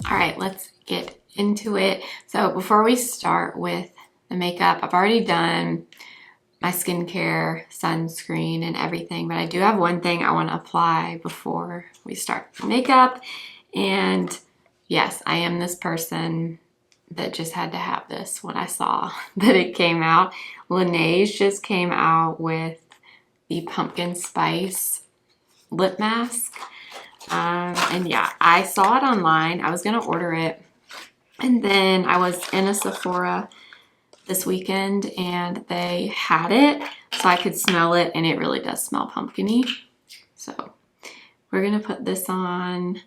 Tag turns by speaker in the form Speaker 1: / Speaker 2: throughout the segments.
Speaker 1: All right, let's get into it. So before we start with the makeup, I've already done my skincare, sunscreen, and everything, but I do have one thing I want to apply before we start the makeup. And yes, I am this person that just had to have this when I saw that it came out. Laneige just came out with the pumpkin spice lip mask. And yeah, I saw it online. I was gonna order it, and then I was in a Sephora this weekend and they had it, so I could smell it, and it really does smell pumpkin-y. So we're gonna put this on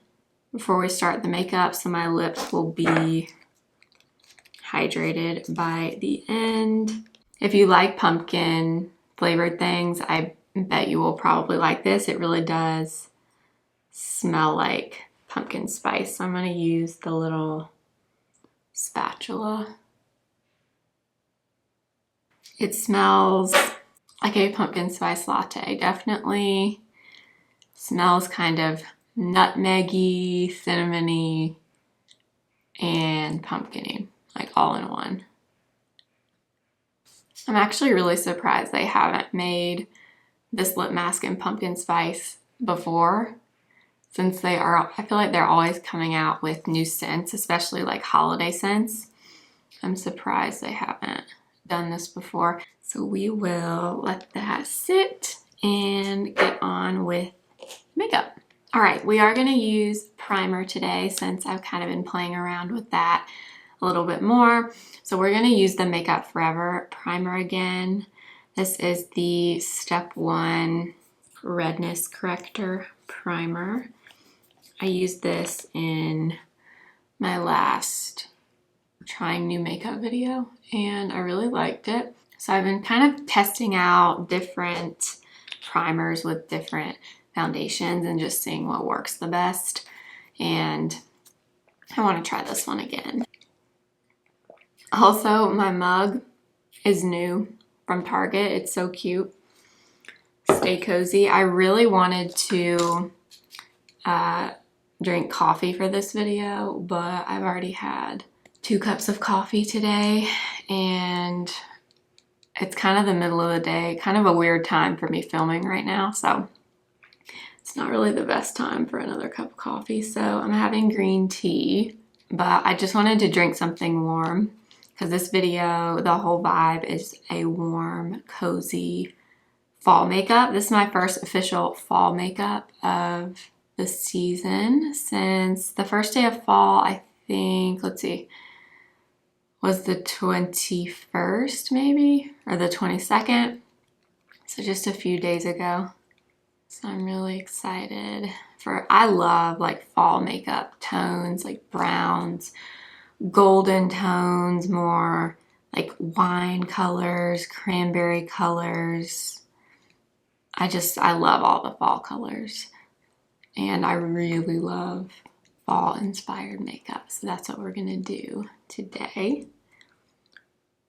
Speaker 1: before we start the makeup, so my lips will be hydrated by the end. If you like pumpkin flavored things, I bet you will probably like this. It really does smell like pumpkin spice. So I'm going to use the little spatula. It smells like a pumpkin spice latte. Definitely smells kind of nutmeggy, cinnamony, and pumpkin-y, like all in one. I'm actually really surprised they haven't made this lip mask in pumpkin spice before, since I feel like they're always coming out with new scents, especially like holiday scents. I'm surprised they haven't done this before. So we will let that sit and get on with makeup. All right, we are gonna use primer today since I've kind of been playing around with that a little bit more. So we're gonna use the Makeup Forever primer again. This is the Step 1 Redness Corrector primer. I used this in my last trying new makeup video and I really liked it. So I've been kind of testing out different primers with different foundations and just seeing what works the best. And I want to try this one again. Also, my mug is new from Target. It's so cute. Stay cozy. I really wanted to drink coffee for this video, but I've already had 2 cups of coffee today and it's kind of the middle of the day, kind of a weird time for me filming right now, so it's not really the best time for another cup of coffee. So I'm having green tea, but I just wanted to drink something warm because this video, the whole vibe is a warm, cozy fall makeup. This is my first official fall makeup of the season since the first day of fall, I think, let's see, was the 21st maybe, or the 22nd. So just a few days ago. So I'm really excited I love like fall makeup tones, like browns, golden tones, more like wine colors, cranberry colors. I love all the fall colors. And I really love fall inspired makeup. So that's what we're gonna do today.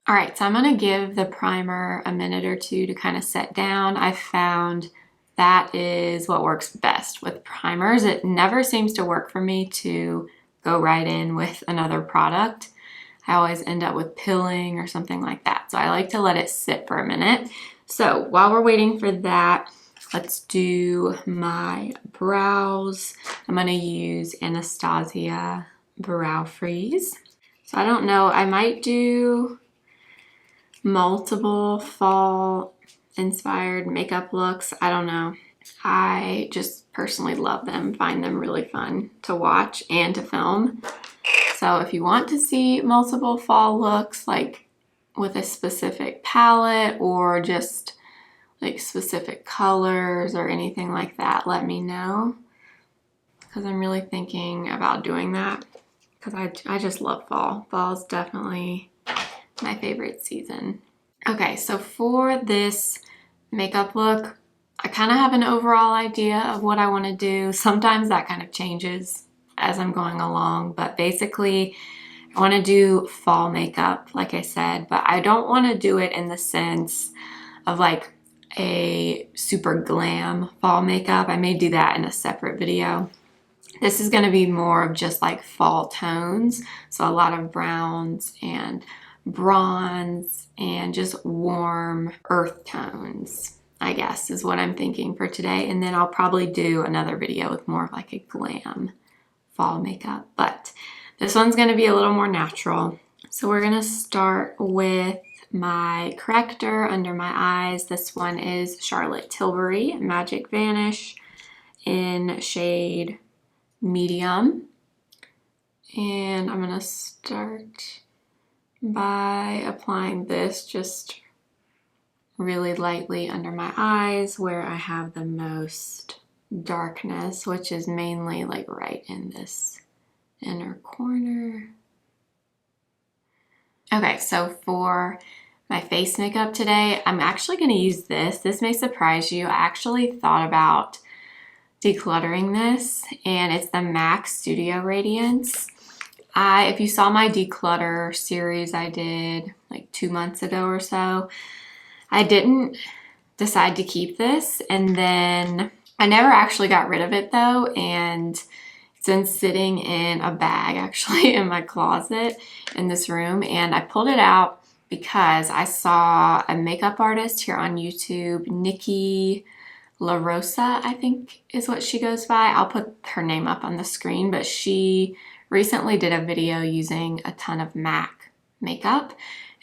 Speaker 1: All right, so I'm gonna give the primer a minute or two to kind of set down. I found that is what works best with primers. It never seems to work for me to go right in with another product. I always end up with pilling or something like that. So I like to let it sit for a minute. So while we're waiting for that, let's do my brows. I'm gonna use Anastasia Brow Freeze. So I don't know, I might do multiple fall inspired makeup looks. I don't know. I just personally love them, find them really fun to watch and to film. So if you want to see multiple fall looks, like with a specific palette or just like specific colors or anything like that, let me know, because I'm really thinking about doing that because I just love fall. Fall is definitely my favorite season. Okay, so for this makeup look, I kind of have an overall idea of what I want to do. Sometimes that kind of changes as I'm going along, but basically I want to do fall makeup, like I said, but I don't want to do it in the sense of like a super glam fall makeup. I may do that in a separate video. This is going to be more of just like fall tones. So a lot of browns and bronze and just warm earth tones, I guess, is what I'm thinking for today. And then I'll probably do another video with more of like a glam fall makeup. But this one's going to be a little more natural. So we're going to start with my corrector under my eyes. This one is Charlotte Tilbury Magic Vanish in shade medium. And I'm going to start by applying this just really lightly under my eyes where I have the most darkness, which is mainly like right in this inner corner. Okay, so for my face makeup today, I'm actually going to use this. This may surprise you. I actually thought about decluttering this, and it's the MAC Studio Radiance. If you saw my declutter series I did like 2 months ago or so, I didn't decide to keep this, and then I never actually got rid of it though, and it's been sitting in a bag actually in my closet in this room, and I pulled it out because I saw a makeup artist here on YouTube, Nikki La Rosa, I think is what she goes by. I'll put her name up on the screen, but she recently did a video using a ton of MAC makeup,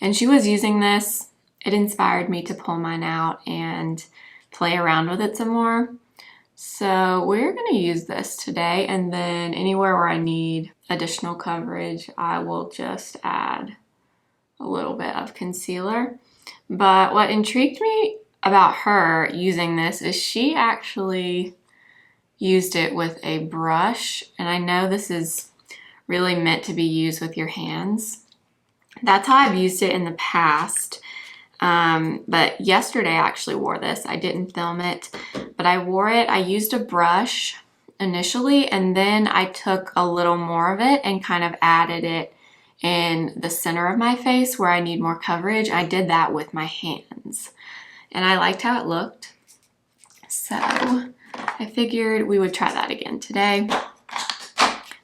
Speaker 1: and she was using this. It inspired me to pull mine out and play around with it some more. So we're going to use this today, and then anywhere where I need additional coverage, I will just add a little bit of concealer. But what intrigued me about her using this is she actually used it with a brush, and I know this is really meant to be used with your hands. That's how I've used it in the past. But yesterday I actually wore this. I didn't film it, but I wore it. I used a brush initially, and then I took a little more of it and kind of added it in the center of my face where I need more coverage. I did that with my hands, and I liked how it looked. So I figured we would try that again today.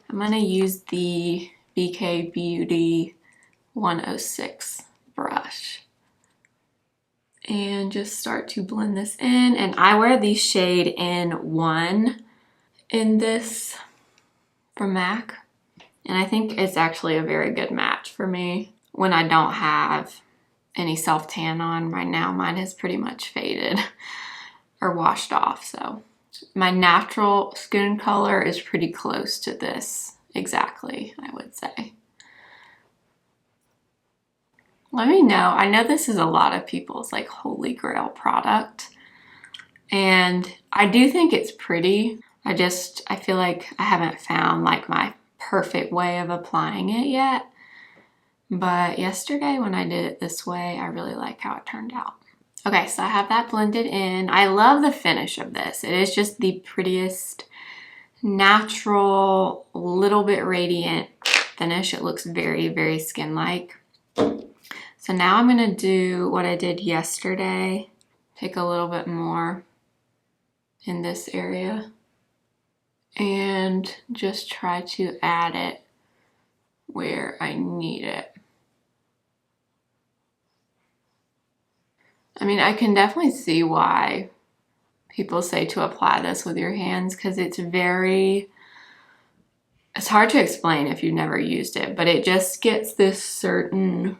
Speaker 1: I'm gonna use the BK Beauty 106 brush and just start to blend this in. And I wear the shade N1 in this from MAC, and I think it's actually a very good match for me when I don't have any self-tan on. Right now mine has pretty much faded or washed off, so my natural skin color is pretty close to this exactly, I would say. Let me know. I know this is a lot of people's like holy grail product, and I do think it's pretty. I feel like I haven't found like my perfect way of applying it yet. But yesterday when I did it this way, I really like how it turned out. Okay, so I have that blended in. I love the finish of this. It is just the prettiest, natural, little bit radiant finish. It looks very, very skin-like. So now I'm gonna do what I did yesterday. Take a little bit more in this area and just try to add it where I need it. I mean, I can definitely see why people say to apply this with your hands, because it's hard to explain if you've never used it, but it just gets this certain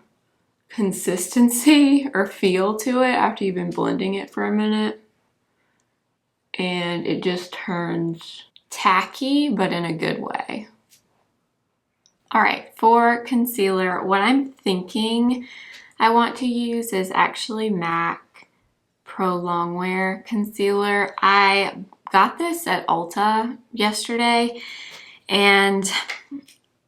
Speaker 1: consistency or feel to it after you've been blending it for a minute. And it just turns tacky, but in a good way. All right, for concealer, what I'm thinking I want to use is actually MAC Pro Longwear concealer. I got this at Ulta yesterday, and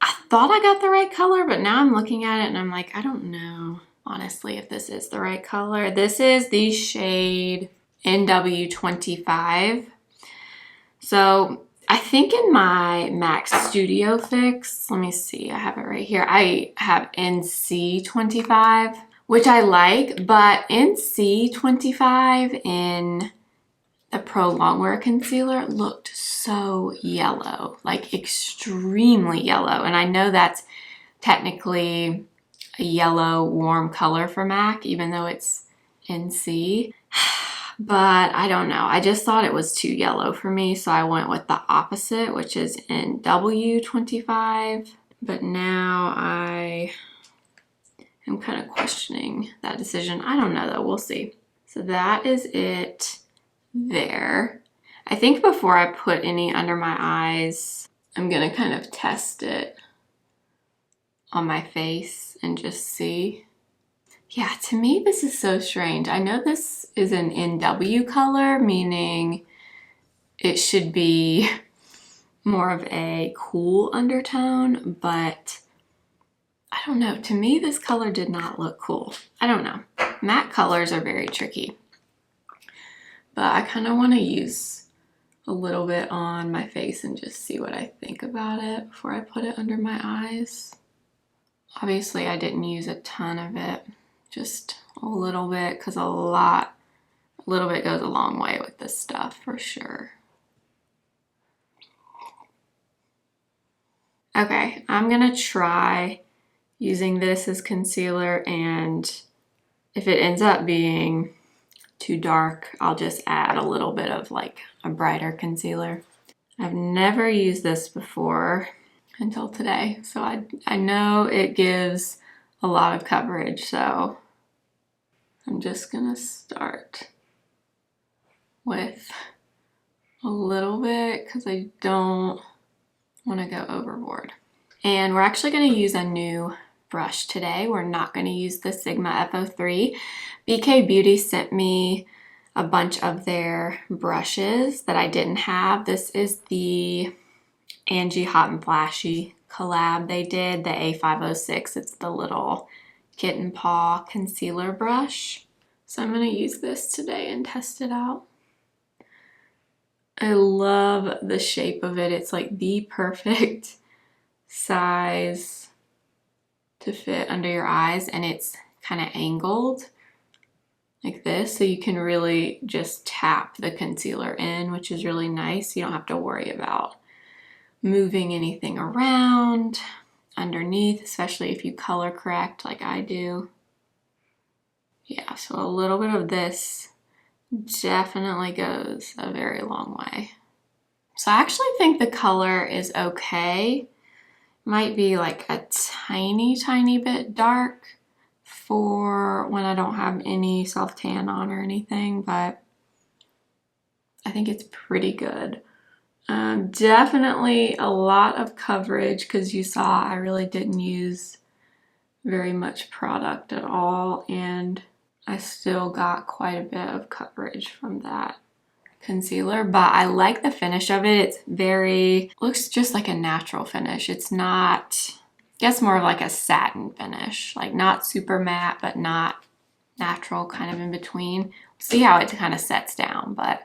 Speaker 1: I thought I got the right color, but now I'm looking at it and I'm like, I don't know, honestly, if this is the right color. This is the shade NW25. So I think in my MAC Studio Fix, let me see, I have it right here. I have NC25, which I like, but NC25 in the Pro Longwear concealer looked so so yellow, like extremely yellow. And I know that's technically a yellow warm color for MAC, even though it's NC. But I don't know. I just thought it was too yellow for me, so I went with the opposite, which is in W25. But now I am kind of questioning that decision. I don't know though, we'll see. So that is it there. I think before I put any under my eyes, I'm gonna kind of test it on my face and just see. Yeah, to me, this is so strange. I know this is an NW color, meaning it should be more of a cool undertone, but I don't know. To me, this color did not look cool. I don't know. Matte colors are very tricky, but I kind of want to use a little bit on my face and just see what I think about it before I put it under my eyes. Obviously, I didn't use a ton of it, just a little bit, because a little bit goes a long way with this stuff for sure. Okay, I'm gonna try using this as concealer, and if it ends up being too dark, I'll just add a little bit of like a brighter concealer. I've never used this before until today, so I know it gives a lot of coverage, so I'm just gonna start with a little bit because I don't want to go overboard. And we're actually going to use a new brush today. We're not going to use the Sigma F03. BK Beauty sent me a bunch of their brushes that I didn't have. This is the Angie Hot and Flashy collab they did, the A506. It's the little kitten paw concealer brush. So I'm going to use this today and test it out. I love the shape of it. It's like the perfect size to fit under your eyes, and it's kind of angled like this, so you can really just tap the concealer in, which is really nice. You don't have to worry about moving anything around underneath, especially if you color correct like I do. Yeah, so a little bit of this definitely goes a very long way. So I actually think the color is okay. Might be like a tiny bit dark for when I don't have any self-tan on or anything, but I think it's pretty good. Definitely a lot of coverage because you saw I really didn't use very much product at all, and I still got quite a bit of coverage from that concealer, but I like the finish of it. It's very, looks just like a natural finish. It's not, I guess more of like a satin finish, like not super matte, but not natural, kind of in between. See how it kind of sets down, but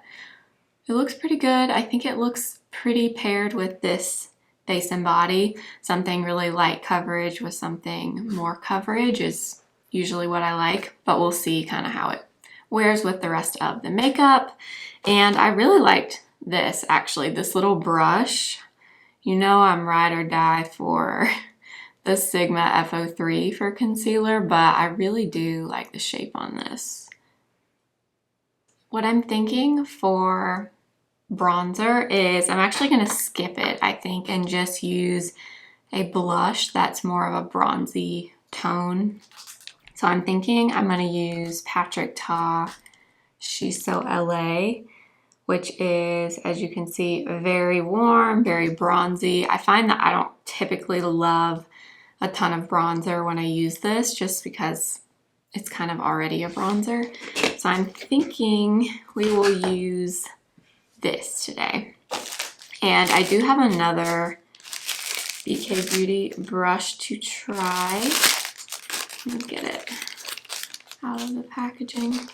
Speaker 1: it looks pretty good. I think it looks pretty paired with this Face and Body. Something really light coverage with something more coverage is usually what I like, but we'll see kind of how it wears with the rest of the makeup. And I really liked this, actually, this little brush. You know I'm ride or die for the Sigma F03 for concealer, but I really do like the shape on this. What I'm thinking for bronzer is I'm actually going to skip it, I think, and just use a blush that's more of a bronzy tone. So I'm thinking I'm going to use Patrick Ta She's So LA, which is, as you can see, very warm, very bronzy. I find that I don't typically love a ton of bronzer when I use this, just because it's kind of already a bronzer. So I'm thinking we will use this today. And I do have another BK Beauty brush to try. Let me get it out of the packaging.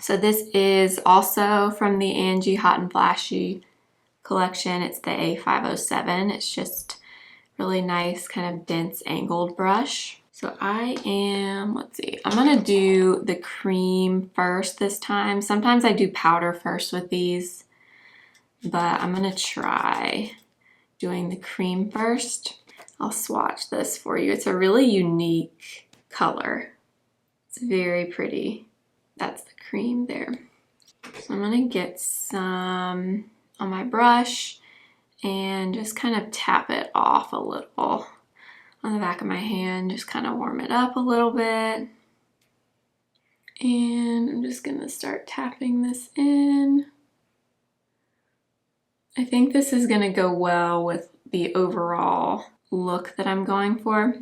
Speaker 1: So this is also from the Angie Hot and Flashy collection. It's the A507. It's just really nice, kind of dense angled brush. So I am, let's see, I'm gonna do the cream first this time. Sometimes I do powder first with these, but I'm gonna try doing the cream first. I'll swatch this for you. It's a really unique color. It's very pretty. That's the cream there. So I'm gonna get some on my brush and just kind of tap it off a little on the back of my hand, just kind of warm it up a little bit. And I'm just gonna start tapping this in. I think this is gonna go well with the overall look that I'm going for.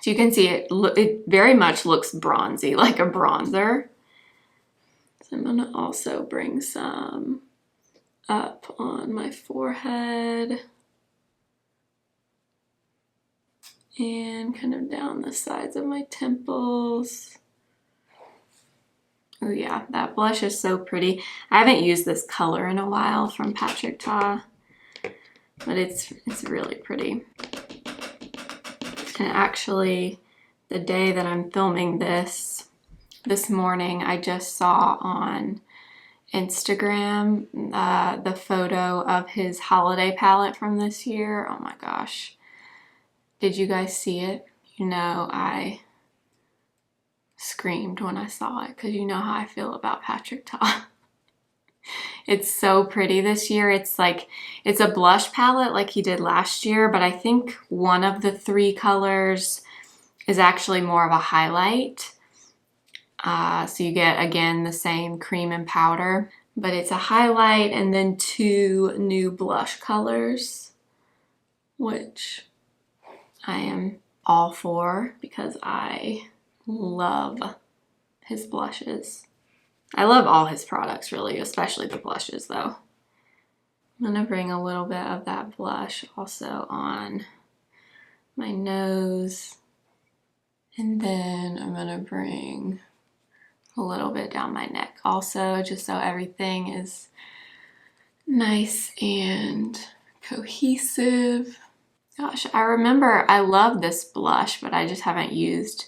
Speaker 1: So you can see it very much looks bronzy, like a bronzer. So I'm gonna also bring some up on my forehead and kind of down the sides of my temples. Oh yeah, that blush is so pretty. I haven't used this color in a while from Patrick Ta, but it's really pretty. And actually, the day that I'm filming this morning, I just saw on Instagram the photo of his holiday palette from this year. Oh my gosh. Did you guys see it? You know, I screamed when I saw it because you know how I feel about Patrick Ta. It's so pretty this year. It's a blush palette like he did last year, but I think one of the 3 colors is actually more of a highlight. So you get, again, the same cream and powder, but it's a highlight and then 2 new blush colors, which I am all for because I love his blushes. I love all his products, really, especially the blushes, though. I'm gonna bring a little bit of that blush also on my nose, and then I'm gonna bring a little bit down my neck also, just so everything is nice and cohesive. Gosh, I remember I love this blush, but I just haven't used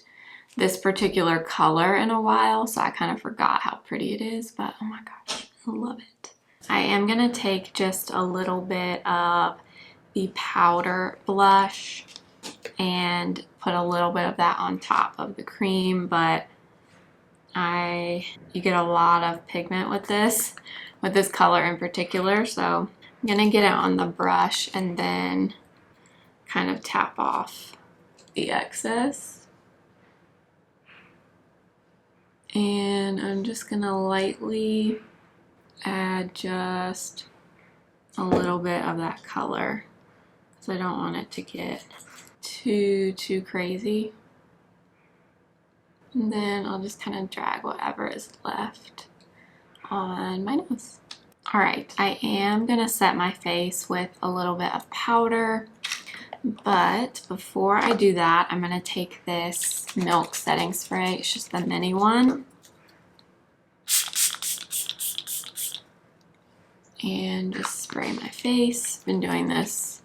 Speaker 1: this particular color in a while, so I kind of forgot how pretty it is, but oh my gosh, I love it. I am gonna take just a little bit of the powder blush and put a little bit of that on top of the cream, but you get a lot of pigment with this color in particular, so I'm gonna get it on the brush and then kind of tap off the excess. And I'm just gonna lightly add just a little bit of that color because I don't want it to get too crazy. And then I'll just kind of drag whatever is left on my nose. All right, I am gonna set my face with a little bit of powder, but before I do that, I'm gonna take this Milk setting spray. It's just the mini one. And just spray my face. Been doing this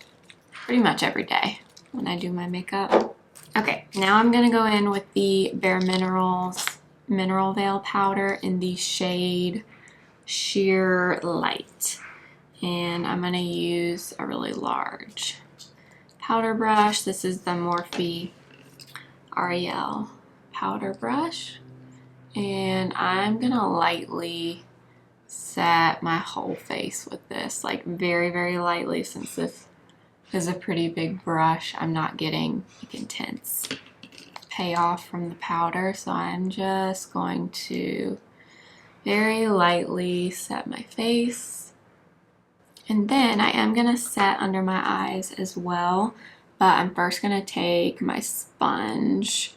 Speaker 1: pretty much every day when I do my makeup. Okay, now I'm gonna go in with the Bare Minerals Mineral Veil Powder in the shade Sheer Light. And I'm gonna use a really large powder brush. This is the Morphe Ariel powder brush. And I'm gonna lightly set my whole face with this, like very lightly, since this is a pretty big brush. I'm not getting like intense payoff from the powder, so I'm just going to very lightly set my face. And then I am gonna set under my eyes as well, but I'm first gonna take my sponge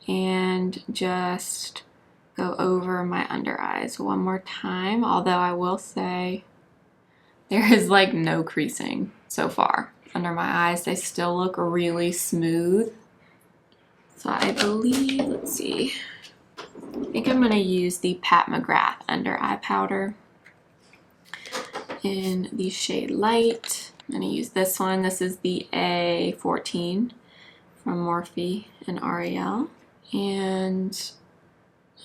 Speaker 1: and just go over my under eyes one more time, although I will say there is like no creasing so far under my eyes. They still look really smooth. So I believe, let's see, I think I'm gonna use the Pat McGrath under eye powder in the shade Light. I'm gonna use this one. This is the A14 from Morphe and Ariel. And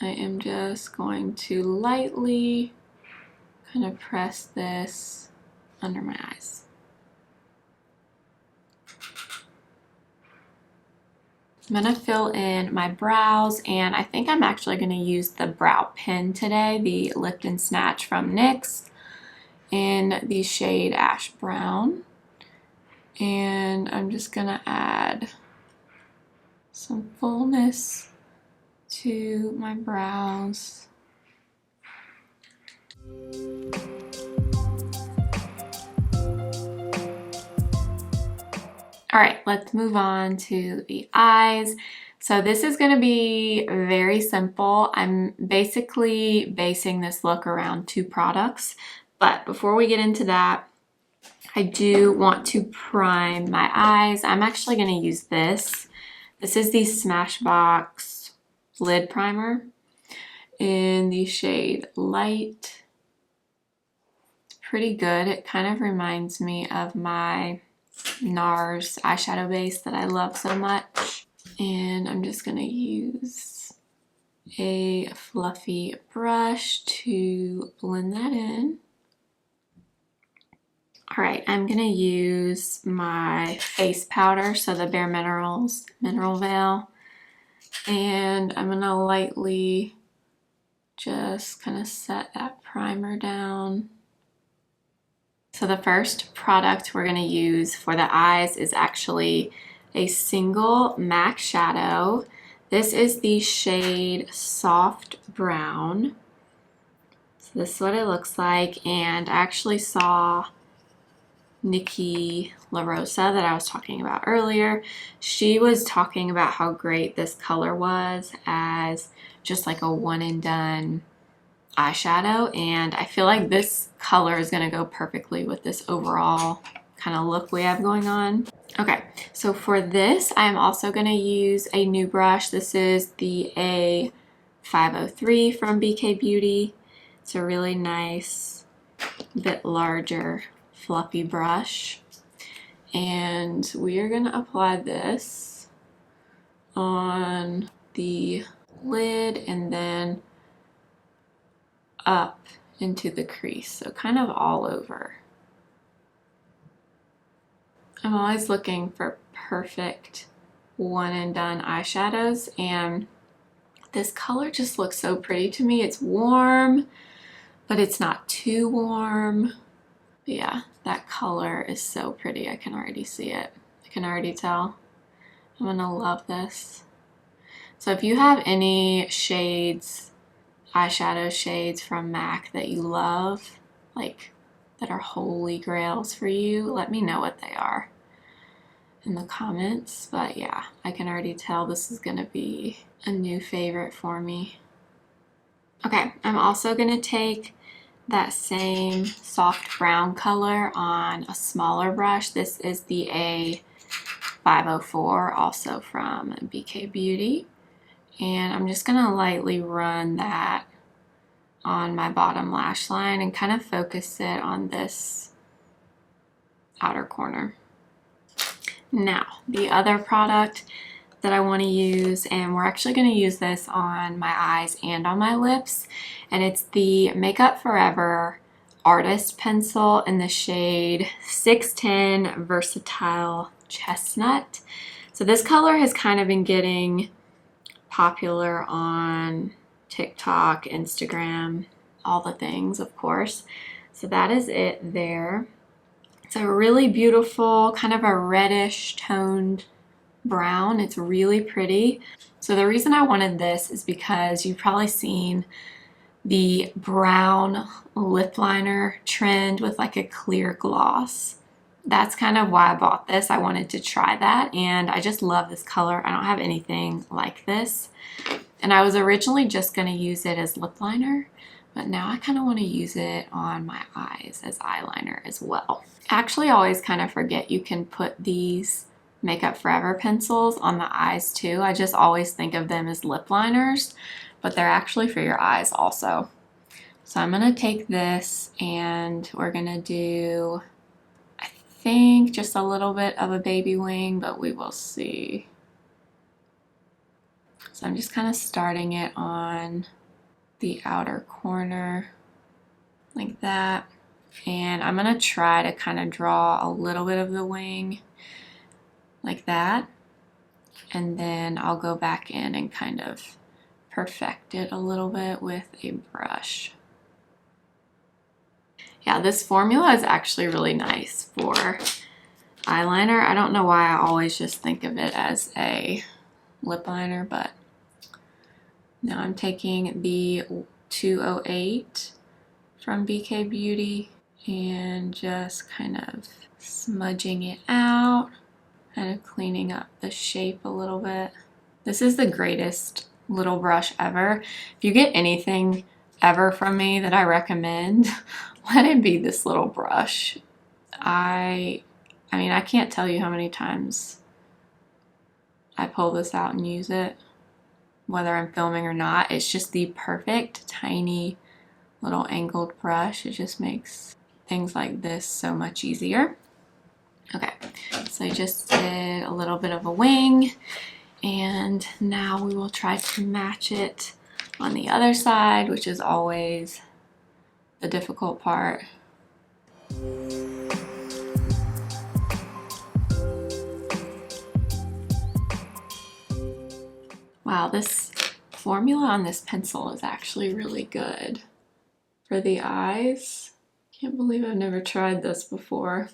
Speaker 1: I am just going to lightly kind of press this under my eyes. I'm gonna fill in my brows, and I think I'm actually gonna use the brow pen today, the Lift and Snatch from NYX in the shade Ash Brown. And I'm just gonna add some fullness to my brows. All right, let's move on to the eyes. So this is going to be very simple. I'm basically basing this look around 2 products. But before we get into that, I do want to prime my eyes. I'm actually going to use this. This is the Smashbox Lid Primer in the shade Light. It's pretty good. It kind of reminds me of my NARS eyeshadow base that I love so much. And I'm just gonna use a fluffy brush to blend that in. All right, I'm gonna use my face powder, so the Bare Minerals Mineral Veil, and I'm gonna lightly just kind of set that primer down. So the first product we're going to use for the eyes is actually a single MAC shadow. This is the shade Soft Brown. So this is what it looks like, and I actually saw Nikki LaRosa that I was talking about earlier. She was talking about how great this color was as just like a one and done eyeshadow, and I feel like this color is going to go perfectly with this overall kind of look we have going on. Okay, so for this, I'm also going to use a new brush. This is the A503 from BK Beauty. It's a really nice, bit larger, fluffy brush. And we are going to apply this on the lid and then up into the crease, so kind of all over. I'm always looking for perfect one and done eyeshadows, and this color just looks so pretty to me. It's warm, but it's not too warm. But yeah, that color is so pretty. I can already see it. I can already tell. I'm gonna love this. So if you have any shades, eyeshadow shades from MAC that you love, like that are holy grails for you, let me know what they are in the comments. But yeah, I can already tell this is gonna be a new favorite for me. Okay, I'm also gonna take that same soft brown color on a smaller brush. This is the A504, also from BK Beauty. And I'm just gonna lightly run that on my bottom lash line and kind of focus it on this outer corner. Now, the other product that I want to use, and we're actually going to use this on my eyes and on my lips, and it's the Makeup Forever Artist Pencil in the shade 610 Versatile Chestnut. So this color has kind of been getting popular on TikTok, Instagram, all the things, of course. So that is it there. It's a really beautiful, kind of a reddish toned brown. It's really pretty. So the reason I wanted this is because you've probably seen the brown lip liner trend with like a clear gloss. That's kind of why I bought this. I wanted to try that, and I just love this color. I don't have anything like this. And I was originally just going to use it as lip liner, but now I kind of want to use it on my eyes as eyeliner as well. Actually, I always kind of forget you can put these Makeup Forever pencils on the eyes too. I just always think of them as lip liners, but they're actually for your eyes also. So I'm going to take this and we're going to do, I think, just a little bit of a baby wing, but we will see. So I'm just kind of starting it on the outer corner like that. And I'm gonna try to kind of draw a little bit of the wing like that. And then I'll go back in and kind of perfect it a little bit with a brush. Yeah, this formula is actually really nice for eyeliner. I don't know why I always just think of it as a lip liner, but now I'm taking the 208 from BK Beauty and just kind of smudging it out, kind of cleaning up the shape a little bit. This is the greatest little brush ever. If you get anything ever from me that I recommend, let it be this little brush. I mean, I can't tell you how many times I pull this out and use it, whether I'm filming or not. It's just the perfect tiny little angled brush. It just makes things like this so much easier. Okay, so I just did a little bit of a wing, and now we will try to match it on the other side, which is always the difficult part. Wow, this formula on this pencil is actually really good for the eyes. Can't believe I've never tried this before.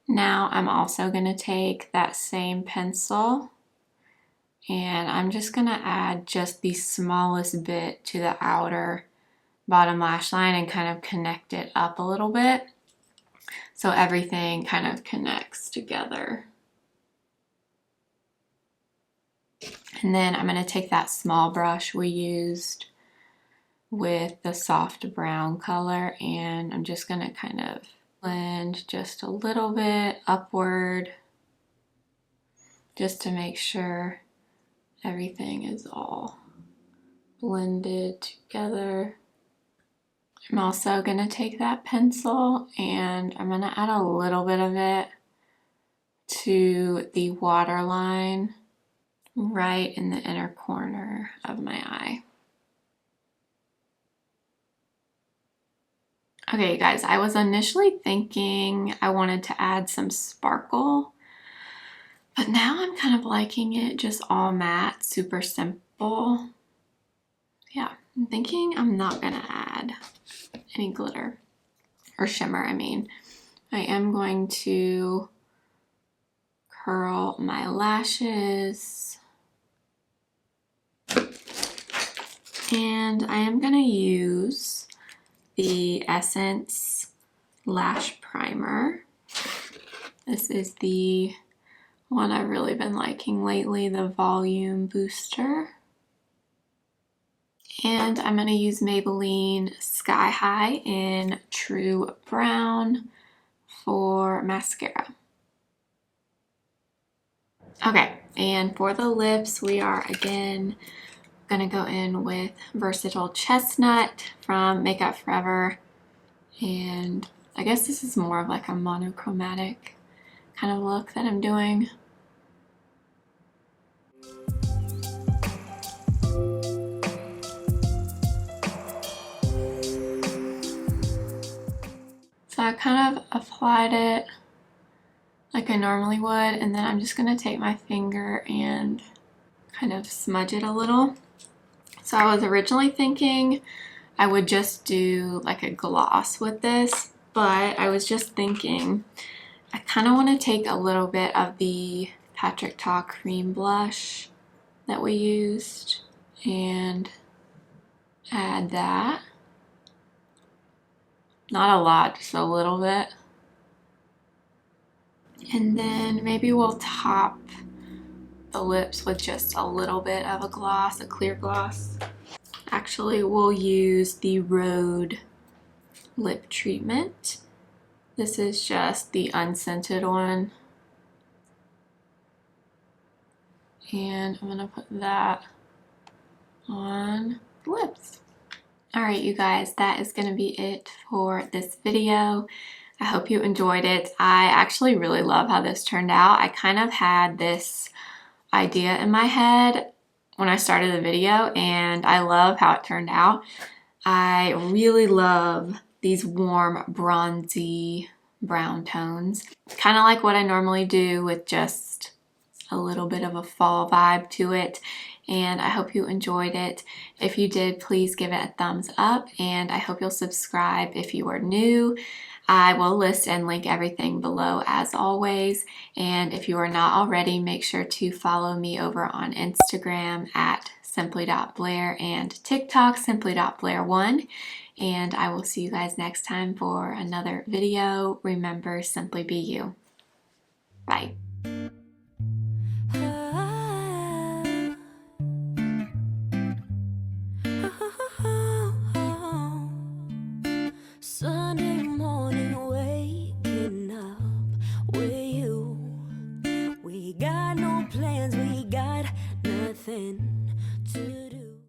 Speaker 1: Now I'm also going to take that same pencil and I'm just going to add just the smallest bit to the outer bottom lash line and kind of connect it up a little bit so everything kind of connects together. And then I'm going to take that small brush we used with the soft brown color and I'm just going to kind of blend just a little bit upward just to make sure everything is all blended together. I'm also going to take that pencil and I'm going to add a little bit of it to the waterline right in the inner corner of my eye. Okay, you guys, I was initially thinking I wanted to add some sparkle, but now I'm kind of liking it just all matte, super simple. Yeah, I'm thinking I'm not gonna add any glitter or shimmer, I mean. I am going to curl my lashes. And I am gonna use the Essence Lash Primer. This is the one I've really been liking lately, the Volume Booster. And I'm gonna use Maybelline Sky High in True Brown for mascara. Okay, and for the lips, we are again gonna go in with Versatile Chestnut from Makeup Forever. And I guess this is more of like a monochromatic kind of look that I'm doing. So I kind of applied it like I normally would, and then I'm just gonna take my finger and kind of smudge it a little. So I was originally thinking I would just do like a gloss with this, but I was just thinking I kind of want to take a little bit of the Patrick Ta cream blush that we used and add that. Not a lot, just a little bit. And then maybe we'll top the lips with just a little bit of a gloss, a clear gloss. Actually, we'll use the Rhode lip treatment. This is just the unscented one. And I'm gonna put that on the lips. All right, you guys, that is gonna be it for this video. I hope you enjoyed it. I actually really love how this turned out. I kind of had this idea in my head when I started the video, and I love how it turned out. I really love these warm bronzy brown tones. Kind of like what I normally do with just a little bit of a fall vibe to it. And I hope you enjoyed it. If you did, please give it a thumbs up, and I hope you'll subscribe if you are new. I will list and link everything below as always. And if you are not already, make sure to follow me over on Instagram at simply.blair and TikTok simply.blair1. And I will see you guys next time for another video. Remember, simply be you. Bye.
Speaker 2: Sunday morning, waking up with you. We got no plans, we got nothing.